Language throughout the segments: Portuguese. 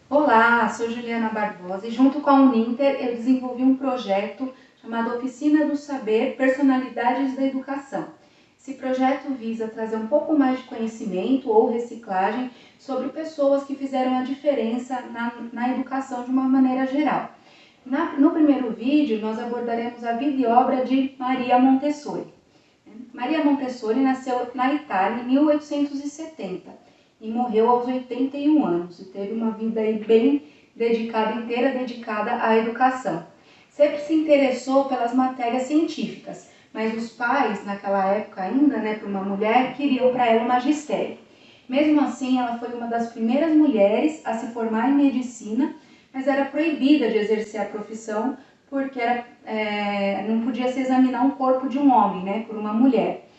Olá, sou Juliana Barbosa e junto com a Uninter eu desenvolvi um projeto chamado Oficina do Saber, Personalidades da Educação. Esse projeto visa trazer um pouco mais de conhecimento ou reciclagem sobre pessoas que fizeram a diferença na educação de uma maneira geral. No primeiro vídeo nós abordaremos a vida e obra de Maria Montessori. Maria Montessori nasceu na Itália em 1870. E morreu aos 81 anos e teve uma vida aí bem inteira dedicada à educação. Sempre se interessou pelas matérias científicas, mas os pais, naquela época ainda, para uma mulher, queriam para ela o magistério. Mesmo assim, ela foi uma das primeiras mulheres a se formar em medicina, mas era proibida de exercer a profissão porque não podia se examinar um corpo de um homem, por uma mulher.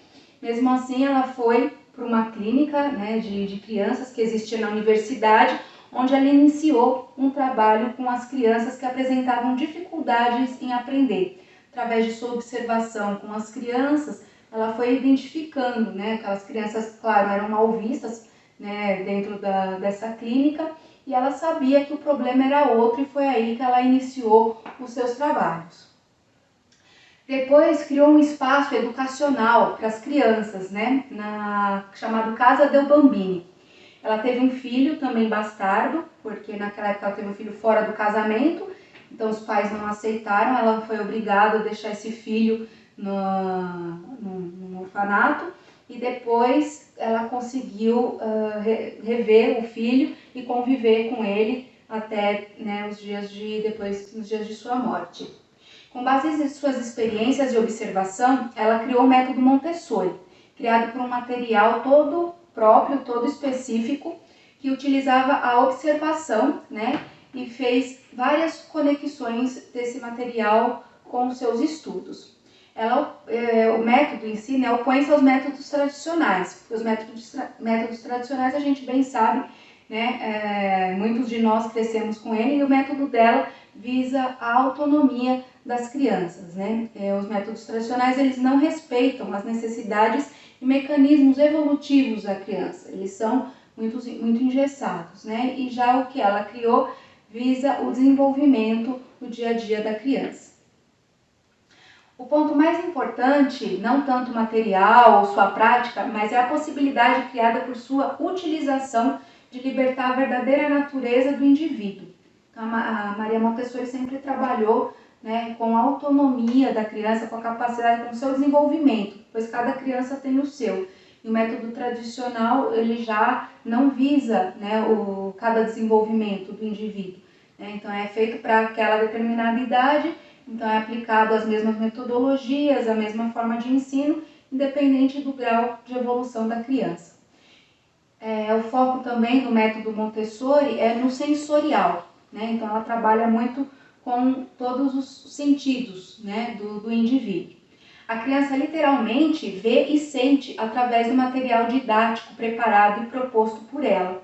Mesmo assim, ela foi para uma clínica de crianças que existia na universidade, onde ela iniciou um trabalho com as crianças que apresentavam dificuldades em aprender. Através de sua observação com as crianças, ela foi identificando, aquelas crianças, claro, eram mal vistas dentro dessa clínica, e ela sabia que o problema era outro, e foi aí que ela iniciou os seus trabalhos. Depois criou um espaço educacional para as crianças, chamado Casa del Bambini. Ela teve um filho também bastardo, porque naquela época ela teve um filho fora do casamento, então os pais não aceitaram, ela foi obrigada a deixar esse filho no orfanato, e depois ela conseguiu rever o filho e conviver com ele até nos dias de sua morte. Com base em suas experiências e observação, ela criou o método Montessori, criado por um material todo próprio, todo específico, que utilizava a observação, e fez várias conexões desse material com os seus estudos. O método em si opõe-se aos métodos tradicionais, porque os métodos tradicionais a gente bem sabe, muitos de nós crescemos com ele, e o método dela visa a autonomia das crianças. Os métodos tradicionais eles não respeitam as necessidades e mecanismos evolutivos da criança, eles são muito engessados, e já o que ela criou visa o desenvolvimento do dia a dia da criança. O ponto mais importante, não tanto o material ou sua prática, mas é a possibilidade criada por sua utilização de libertar a verdadeira natureza do indivíduo. Então, a Maria Montessori sempre trabalhou com a autonomia da criança, com a capacidade, com o seu desenvolvimento, pois cada criança tem o seu. E o método tradicional, ele já não visa cada desenvolvimento do indivíduo. Então, é feito para aquela determinada idade, então é aplicado as mesmas metodologias, a mesma forma de ensino, independente do grau de evolução da criança. O foco também do método Montessori é no sensorial, então ela trabalha muito com todos os sentidos do indivíduo. A criança literalmente vê e sente através do material didático preparado e proposto por ela.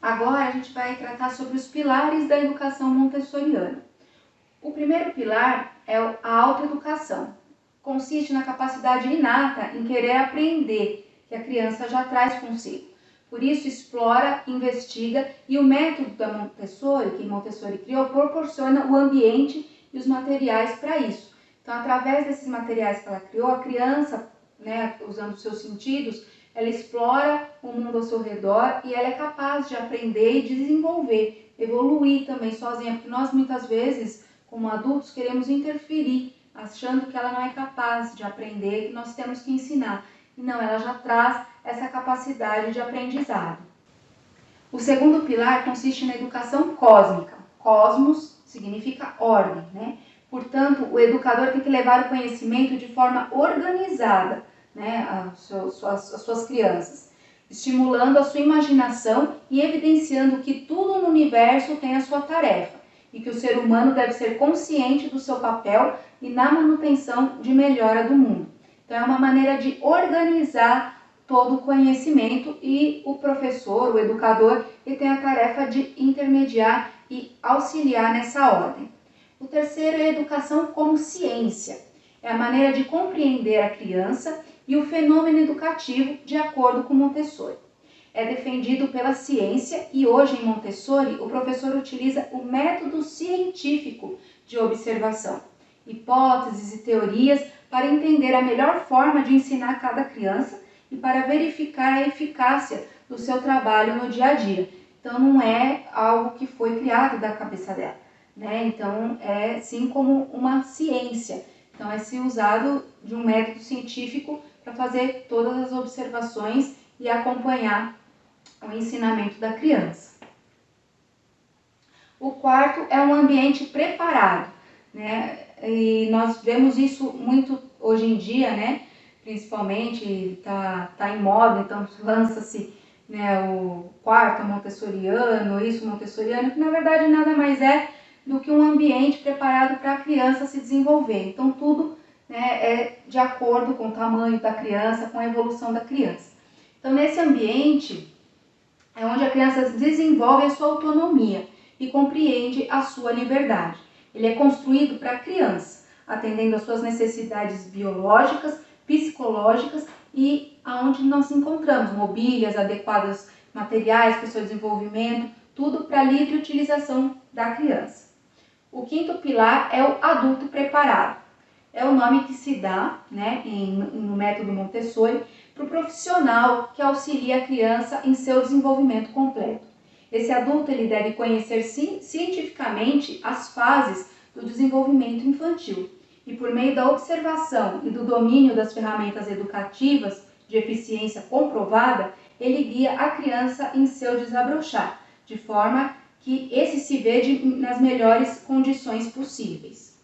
Agora a gente vai tratar sobre os pilares da educação montessoriana. O primeiro pilar é a autoeducação. Consiste na capacidade inata em querer aprender, que a criança já traz consigo. Por isso, explora, investiga, e o método da Montessori, que Montessori criou, proporciona o ambiente e os materiais para isso. Então, através desses materiais que ela criou, a criança, usando os seus sentidos, ela explora o mundo ao seu redor e ela é capaz de aprender e desenvolver, evoluir também sozinha, porque nós muitas vezes, como adultos, queremos interferir, achando que ela não é capaz de aprender, que nós temos que ensinar. E não, ela já traz essa capacidade de aprendizado. O segundo pilar consiste na educação cósmica. Cosmos significa ordem, Portanto, o educador tem que levar o conhecimento de forma organizada, às suas crianças, estimulando a sua imaginação e evidenciando que tudo no universo tem a sua tarefa e que o ser humano deve ser consciente do seu papel e na manutenção de melhora do mundo. Então, é uma maneira de organizar todo o conhecimento e o professor, o educador, ele tem a tarefa de intermediar e auxiliar nessa ordem. O terceiro é a educação como ciência. É a maneira de compreender a criança e o fenômeno educativo de acordo com Montessori. É defendido pela ciência e hoje em Montessori o professor utiliza o método científico de observação, hipóteses e teorias para entender a melhor forma de ensinar cada criança e para verificar a eficácia do seu trabalho no dia a dia. Então não é algo que foi criado da cabeça dela, né? Então é sim como uma ciência. Então é se usado de um método científico para fazer todas as observações e acompanhar o ensinamento da criança. O quarto é um ambiente preparado, né? E nós vemos isso muito hoje em dia, né? Principalmente tá em moda, então lança-se, né, o quarto montessoriano, isso montessoriano, que na verdade nada mais é do que um ambiente preparado para a criança se desenvolver. Então tudo, né, é de acordo com o tamanho da criança, com a evolução da criança. Então nesse ambiente é onde a criança desenvolve a sua autonomia e compreende a sua liberdade. Ele é construído para a criança, atendendo às suas necessidades biológicas, psicológicas e aonde nós encontramos mobílias adequadas, materiais para o seu desenvolvimento, tudo para a livre utilização da criança. O quinto pilar é o adulto preparado. É o nome que se dá, né, no método Montessori, para o profissional que auxilia a criança em seu desenvolvimento completo. Esse adulto ele deve conhecer cientificamente as fases do desenvolvimento infantil e, por meio da observação e do domínio das ferramentas educativas de eficiência comprovada, ele guia a criança em seu desabrochar, de forma que esse se vê nas melhores condições possíveis.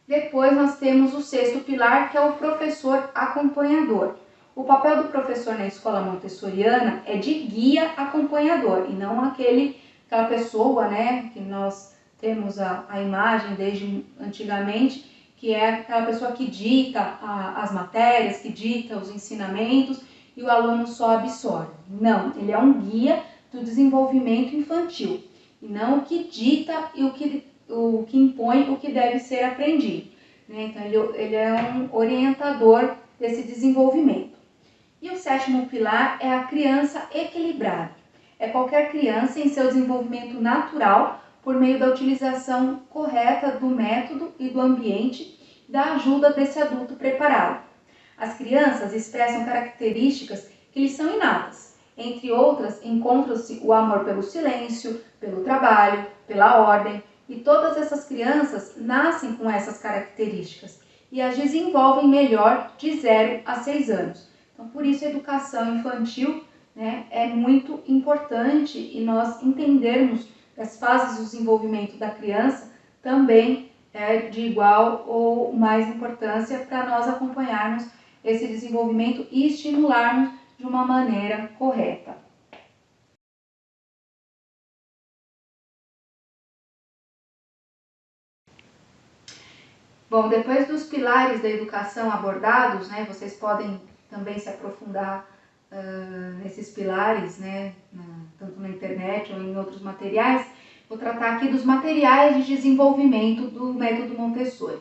Depois nós temos o sexto pilar, que é o professor acompanhador. O papel do professor na escola montessoriana é de guia acompanhador e não aquela pessoa, né, que nós temos a imagem desde antigamente, que é aquela pessoa que dita as matérias, que dita os ensinamentos e o aluno só absorve. Não, ele é um guia do desenvolvimento infantil e não o que dita e o que impõe o que deve ser aprendido, né? Então ele é um orientador desse desenvolvimento. E o sétimo pilar é a criança equilibrada. É qualquer criança em seu desenvolvimento natural por meio da utilização correta do método e do ambiente, da ajuda desse adulto preparado. As crianças expressam características que lhes são inatas. Entre outras, encontra-se o amor pelo silêncio, pelo trabalho, pela ordem, e todas essas crianças nascem com essas características e as desenvolvem melhor de 0 a 6 anos. Então, por isso a educação infantil, né, é muito importante e nós entendermos as fases do desenvolvimento da criança também é de igual ou mais importância para nós acompanharmos esse desenvolvimento e estimularmos de uma maneira correta. Bom, depois dos pilares da educação abordados, né, vocês podem também se aprofundar nesses pilares, né, tanto na internet ou em outros materiais. Vou tratar aqui dos materiais de desenvolvimento do método Montessori.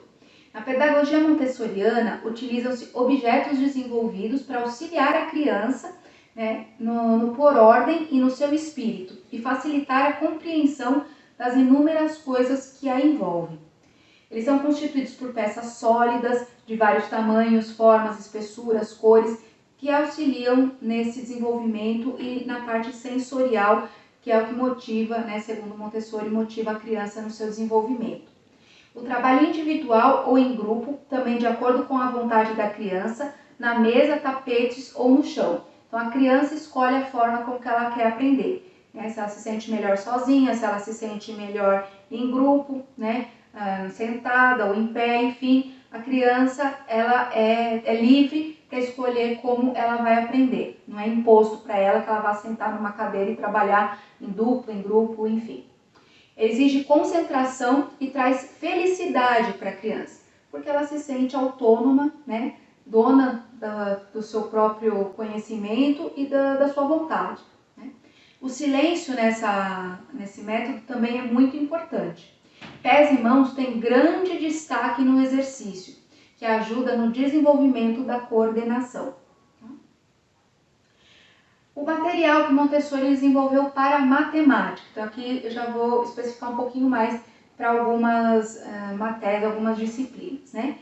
Na pedagogia montessoriana, utilizam-se objetos desenvolvidos para auxiliar a criança, né, no pôr ordem e no seu espírito e facilitar a compreensão das inúmeras coisas que a envolvem. Eles são constituídos por peças sólidas, de vários tamanhos, formas, espessuras, cores, que auxiliam nesse desenvolvimento e na parte sensorial, que é o que motiva, né, segundo Montessori, motiva a criança no seu desenvolvimento. O trabalho individual ou em grupo, também de acordo com a vontade da criança, na mesa, tapetes ou no chão. Então a criança escolhe a forma como que ela quer aprender, né? Se ela se sente melhor sozinha, se ela se sente melhor em grupo, né? Sentada ou em pé, enfim, a criança ela é livre para escolher como ela vai aprender. Não é imposto para ela que ela vá sentar numa cadeira e trabalhar em dupla, em grupo, enfim. Exige concentração e traz felicidade para a criança, porque ela se sente autônoma, né, dona do seu próprio conhecimento e da sua vontade, né? O silêncio nesse método também é muito importante. Pés e mãos têm grande destaque no exercício, que ajuda no desenvolvimento da coordenação. O material que Montessori desenvolveu para a matemática. Então aqui eu já vou especificar um pouquinho mais para algumas matérias, algumas disciplinas, né?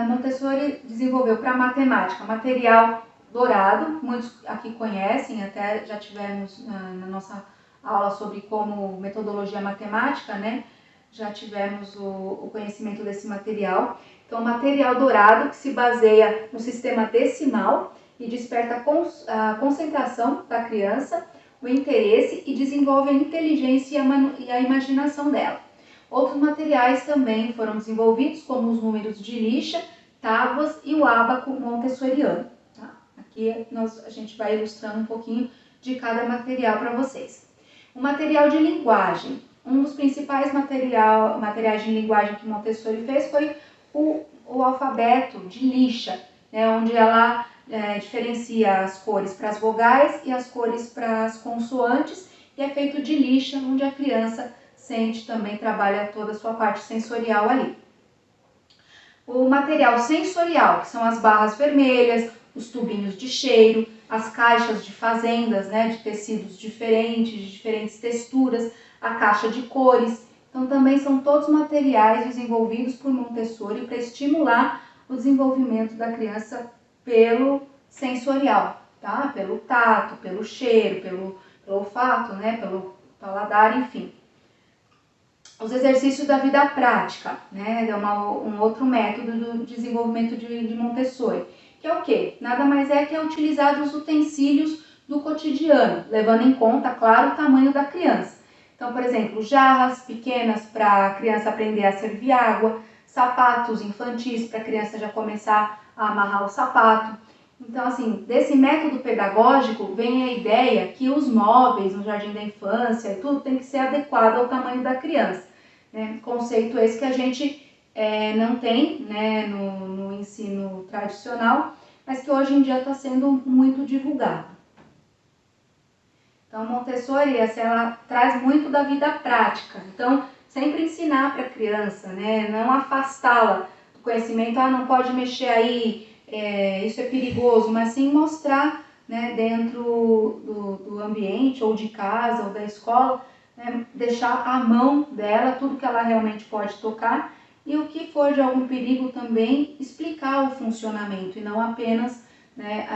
Montessori desenvolveu para a matemática material dourado, muitos aqui conhecem, até já tivemos na nossa aula sobre como metodologia matemática, né? Já tivemos o conhecimento desse material. Então, material dourado que se baseia no sistema decimal e desperta a concentração da criança, o interesse e desenvolve a inteligência e a imaginação dela. Outros materiais também foram desenvolvidos, como os números de lixa, tábuas e o ábaco montessoriano. Tá? Aqui a gente vai ilustrando um pouquinho de cada material para vocês. O material de linguagem. Um dos principais materiais de linguagem que Montessori fez foi o alfabeto de lixa, né, onde ela diferencia as cores para as vogais e as cores para as consoantes, e é feito de lixa, onde a criança sente também, trabalha toda a sua parte sensorial ali. O material sensorial, que são as barras vermelhas, os tubinhos de cheiro, as caixas de fazendas, né, de tecidos diferentes, de diferentes texturas, a caixa de cores. Então também são todos materiais desenvolvidos por Montessori para estimular o desenvolvimento da criança pelo sensorial, tá? Pelo tato, pelo cheiro, pelo olfato, né? Pelo paladar, enfim. Os exercícios da vida prática, né? É um outro método do desenvolvimento de Montessori, que é o quê? Nada mais é que utilizar os utensílios do cotidiano, levando em conta, claro, o tamanho da criança. Então, por exemplo, jarras pequenas para a criança aprender a servir água, sapatos infantis para a criança já começar a amarrar o sapato. Então, assim, desse método pedagógico vem a ideia que os móveis no jardim da infância e tudo tem que ser adequado ao tamanho da criança, né? Conceito esse que a gente não tem, né, no ensino tradicional, mas que hoje em dia está sendo muito divulgado. Então, Montessori, ela traz muito da vida prática. Então, sempre ensinar para a criança, né? Não afastá-la do conhecimento, não pode mexer aí, isso é perigoso, mas sim mostrar, né, dentro do ambiente, ou de casa, ou da escola, né, deixar à mão dela tudo que ela realmente pode tocar e o que for de algum perigo também explicar o funcionamento e não apenas, né,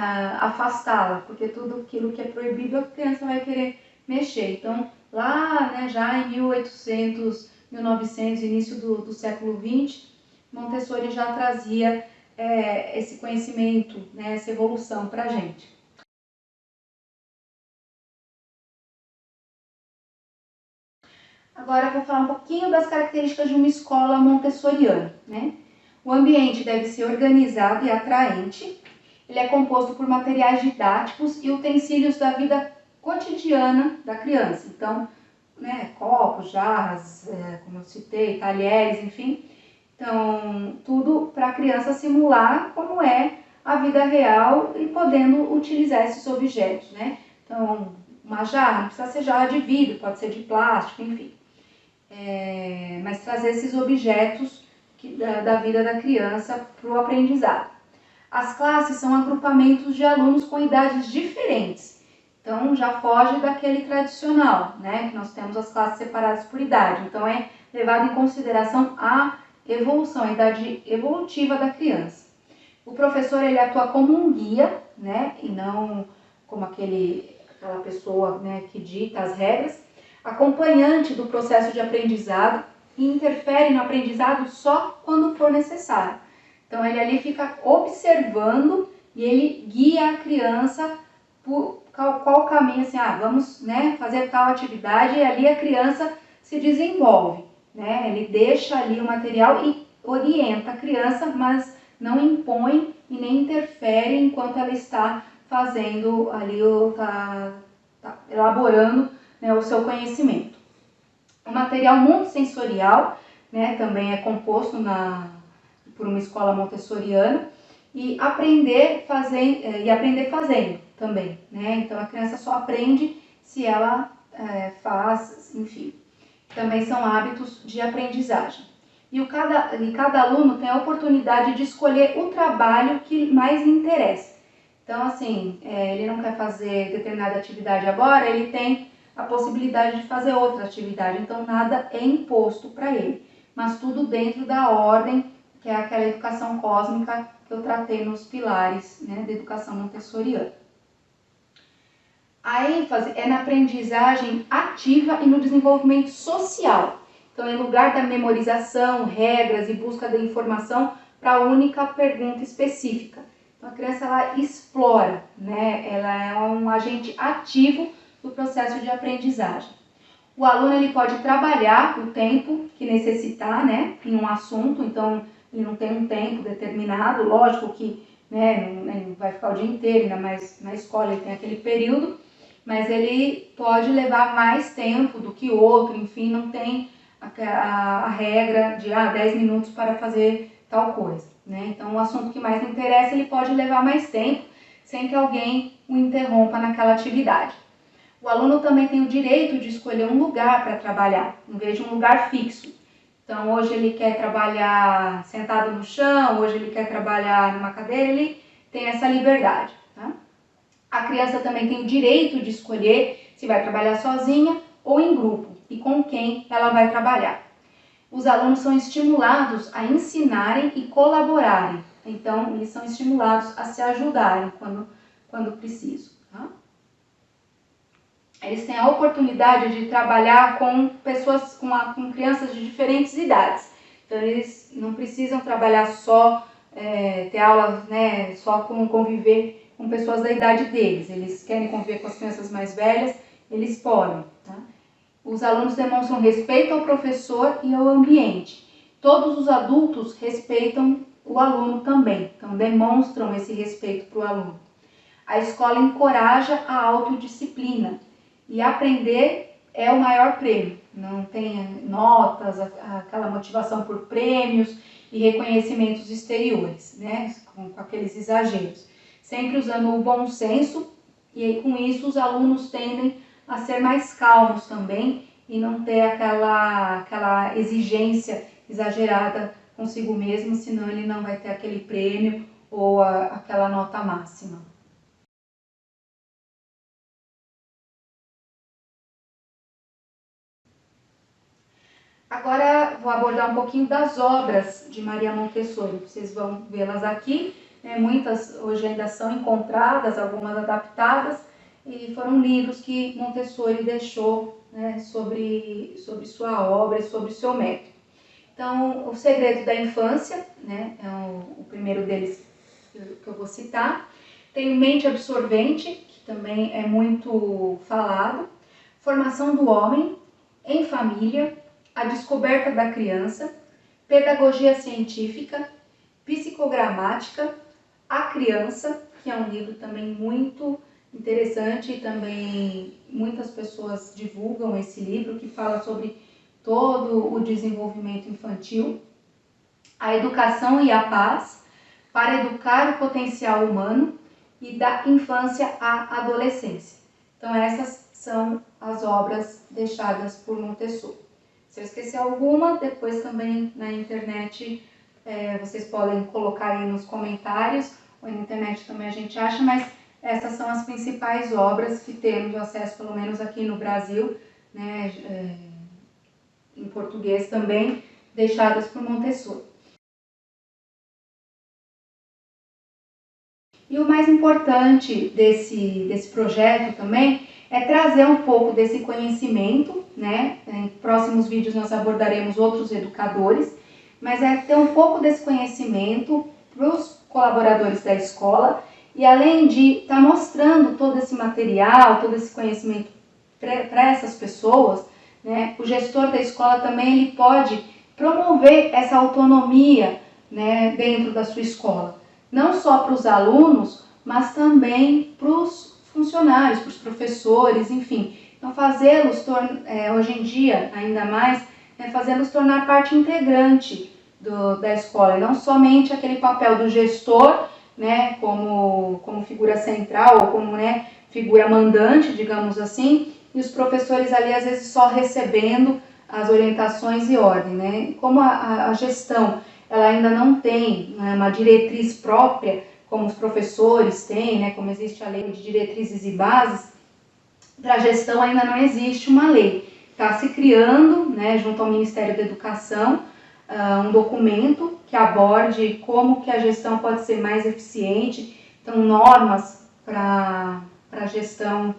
afastá-la, porque tudo aquilo que é proibido a criança vai querer mexer. Então, lá, né, já em 1800, 1900, início do século XX, Montessori já trazia esse conhecimento, né, essa evolução para a gente. Agora eu vou falar um pouquinho das características de uma escola montessoriana, né? O ambiente deve ser organizado e atraente. Ele é composto por materiais didáticos e utensílios da vida cotidiana da criança. Então, né, copos, jarras, como eu citei, talheres, enfim. Então, tudo para a criança simular como é a vida real e podendo utilizar esses objetos, né? Então, uma jarra, não precisa ser jarra de vidro, pode ser de plástico, enfim. Mas trazer esses objetos da vida da criança para o aprendizado. As classes são agrupamentos de alunos com idades diferentes. Então, já foge daquele tradicional, né? Que nós temos as classes separadas por idade. Então, é levado em consideração a evolução, a idade evolutiva da criança. O professor, ele atua como um guia, né? E não como aquela pessoa, né, que dita as regras, acompanhante do processo de aprendizado e interfere no aprendizado só quando for necessário. Então, ele ali fica observando e ele guia a criança por qual caminho, assim, vamos, né, fazer tal atividade, e ali a criança se desenvolve, né? Ele deixa ali o material e orienta a criança, mas não impõe e nem interfere enquanto ela está fazendo ali, tá elaborando, né, o seu conhecimento. O material multissensorial, né, também é composto por uma escola montessoriana, e aprender fazendo também, né? Então a criança só aprende se ela faz, enfim. Também são hábitos de aprendizagem. E cada aluno tem a oportunidade de escolher o trabalho que mais lhe interessa. Então, assim, ele não quer fazer determinada atividade agora, ele tem a possibilidade de fazer outra atividade. Então, nada é imposto para ele, mas tudo dentro da ordem, que é aquela educação cósmica que eu tratei nos pilares, né, da educação montessoriana. A ênfase é na aprendizagem ativa e no desenvolvimento social. Então, em lugar da memorização, regras e busca da informação para a única pergunta específica. Então, a criança ela explora, né? Ela é um agente ativo do processo de aprendizagem. O aluno ele pode trabalhar o tempo que necessitar, né, em um assunto, então ele não tem um tempo determinado, lógico que, né, não vai ficar o dia inteiro, ainda mais na escola ele tem aquele período, mas ele pode levar mais tempo do que outro, enfim, não tem a regra de 10 minutos para fazer tal coisa, né? Então, o assunto que mais lhe interessa, ele pode levar mais tempo, sem que alguém o interrompa naquela atividade. O aluno também tem o direito de escolher um lugar para trabalhar, em vez de um lugar fixo. Então, hoje ele quer trabalhar sentado no chão, hoje ele quer trabalhar numa cadeira, ele tem essa liberdade, tá? A criança também tem o direito de escolher se vai trabalhar sozinha ou em grupo e com quem ela vai trabalhar. Os alunos são estimulados a ensinarem e colaborarem. Então, eles são estimulados a se ajudarem quando preciso. Tá? Eles têm a oportunidade de trabalhar com pessoas, com crianças de diferentes idades. Então, eles não precisam trabalhar só, ter aulas, né, só com conviver com pessoas da idade deles. Eles querem conviver com as crianças mais velhas, eles podem. Tá? Os alunos demonstram respeito ao professor e ao ambiente. Todos os adultos respeitam o aluno também, então demonstram esse respeito para o aluno. A escola encoraja a autodisciplina e aprender é o maior prêmio. Não tem notas, aquela motivação por prêmios e reconhecimentos exteriores, né, com aqueles exageros. Sempre usando o bom senso e com isso os alunos tendem a ser mais calmos também e não ter aquela exigência exagerada consigo mesmo, senão ele não vai ter aquele prêmio ou aquela nota máxima. Agora vou abordar um pouquinho das obras de Maria Montessori. Vocês vão vê-las aqui. Muitas hoje ainda são encontradas, algumas adaptadas, e foram livros que Montessori deixou, né, sobre sua obra e sobre o seu método. Então, O Segredo da Infância, né, é o primeiro deles que eu vou citar. Tem Mente Absorvente, que também é muito falado. Formação do Homem, Em Família, A Descoberta da Criança, Pedagogia Científica, Psicogramática, A Criança, que é um livro também muito interessante e também muitas pessoas divulgam esse livro, que fala sobre todo o desenvolvimento infantil. A Educação e a Paz, para educar o potencial humano e da infância à adolescência. Então essas são as obras deixadas por Montessori. Se eu esquecer alguma, depois também na internet vocês podem colocar aí nos comentários, ou na internet também a gente acha, mas essas são as principais obras que temos acesso, pelo menos aqui no Brasil, né, em português também, deixadas por Montessori. E o mais importante desse projeto também é trazer um pouco desse conhecimento, né? Em próximos vídeos nós abordaremos outros educadores, mas é ter um pouco desse conhecimento para os colaboradores da escola e além de estar mostrando todo esse material, todo esse conhecimento para essas pessoas, né? O gestor da escola também ele pode promover essa autonomia, né, dentro da sua escola. Não só para os alunos, mas também para os funcionários, para os professores, enfim. Então, fazê-los, hoje em dia, ainda mais, fazê-los tornar parte integrante da escola, e não somente aquele papel do gestor né, como figura central, ou como, né, figura mandante, digamos assim, e os professores ali às vezes só recebendo as orientações e ordem, né? Como a gestão ela ainda não tem, né, uma diretriz própria, como os professores têm, né, como existe a lei de diretrizes e bases, para a gestão ainda não existe uma lei. Está se criando, né, junto ao Ministério da Educação, um documento que aborde como que a gestão pode ser mais eficiente, então normas para a gestão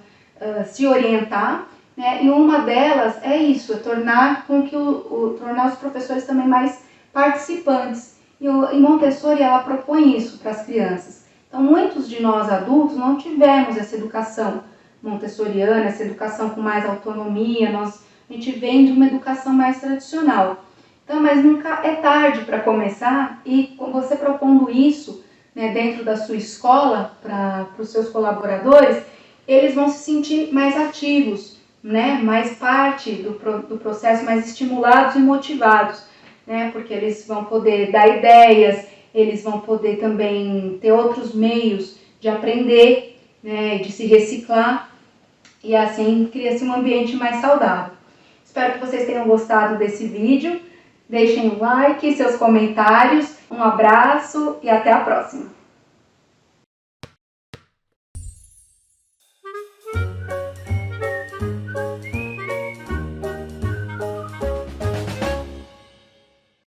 se orientar, né, e uma delas é isso, é tornar os professores também mais participantes. E Montessori ela propõe isso para as crianças. Então muitos de nós adultos não tivemos essa educação montessoriana, essa educação com mais autonomia, a gente vem de uma educação mais tradicional. Então, mas nunca é tarde para começar, e você propondo isso, né, dentro da sua escola para os seus colaboradores, eles vão se sentir mais ativos, né, mais parte do processo, mais estimulados e motivados, né, porque eles vão poder dar ideias, eles vão poder também ter outros meios de aprender, né, de se reciclar, e assim cria-se um ambiente mais saudável. Espero que vocês tenham gostado desse vídeo. Deixem um like, seus comentários, um abraço e até a próxima!